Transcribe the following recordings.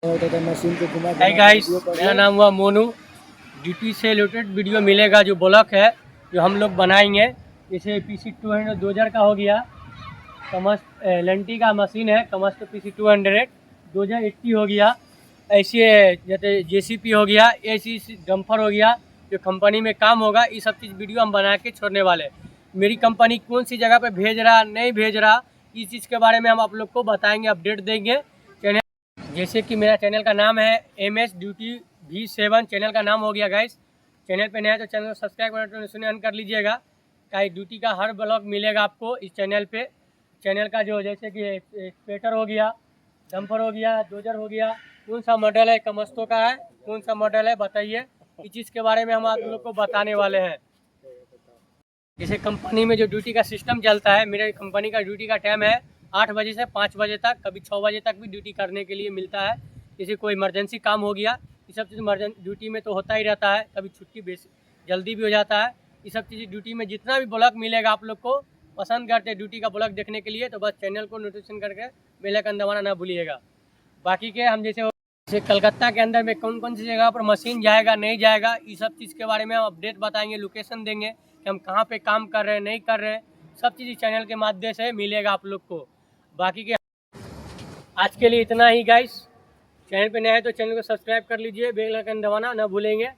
Hi guys, मेरा नाम हुआ मोनू। ड्यूटी से रिलेटेड वीडियो मिलेगा जो ब्लॉक है जो हम लोग बनाएंगे। जैसे PC200 2000 का हो गया, कमस्ट एलएनटी का मशीन है कमस्ट PC200 2080 हो गया। ऐसे जैसे JCP हो गया, ऐसी डम्फर हो गया जो कंपनी में काम होगा। ये सब चीज़ वीडियो हम बना के छोड़ने वाले हैं। मेरी कंपनी कौन सी जगह पे भेज रहा नहीं भेज रहा, इस चीज़ के बारे में हम आप लोग को बताएंगे, अपडेट देंगे। जैसे कि मेरा चैनल का नाम है MS ड्यूटी V7 चैनल का नाम हो गया गाइस। चैनल पे नया है तो चैनल को सब्सक्राइब कर नोटिफिकेशन ऑन कर लीजिएगा। क्या ड्यूटी का हर ब्लॉग मिलेगा आपको इस चैनल पे। चैनल का जो जैसे कि एक्सपेटर हो गया, डम्पर हो गया, डोजर हो गया, कौन सा मॉडल है, कमस्तों का है, कौन सा मॉडल है बताइए। इस चीज़ के बारे में हम आप लोग को बताने वाले हैं। जैसे कंपनी में जो ड्यूटी का सिस्टम चलता है, मेरे कंपनी का ड्यूटी का टाइम है 8 बजे से 5 बजे तक, कभी 6 बजे तक भी ड्यूटी करने के लिए मिलता है। जैसे कोई इमरजेंसी काम हो गया, ये सब चीज़ ड्यूटी में तो होता ही रहता है। कभी छुट्टी जल्दी भी हो जाता है। ये सब चीज़ ड्यूटी में जितना भी ब्लॉग मिलेगा आप लोग को पसंद करते हैं ड्यूटी का ब्लॉग देखने के लिए, तो बस चैनल को नोटिफिकेशन करके बेल आइकन दबाना ना भूलिएगा। बाकी के हम जैसे कलकत्ता के अंदर में कौन कौन सी जगह पर मशीन जाएगा नहीं जाएगा, ये सब चीज़ के बारे में हम अपडेट बताएंगे, लोकेशन देंगे कि हम कहाँ पे काम कर रहे हैं नहीं कर रहे हैं। सब चीज़ इस चैनल के माध्यम से मिलेगा आप लोग को। बाकी के आज के लिए इतना ही गाइस। चैनल पे नया है तो चैनल को सब्सक्राइब कर लीजिए, बेल आइकन दबाना ना भूलेंगे।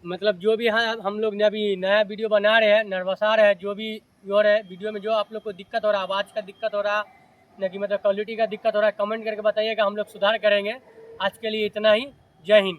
मतलब जो भी हम लोग ने अभी नया वीडियो बना रहे हैं, नरवसा रहे हैं, जो भी और है वीडियो में जो आप लोग को दिक्कत हो रहा है, आवाज़ का दिक्कत हो रहा न कि मतलब क्वालिटी का दिक्कत हो रहा है, कमेंट करके बताइएगा, हम लोग सुधार करेंगे। आज के लिए इतना ही। जय हिंद।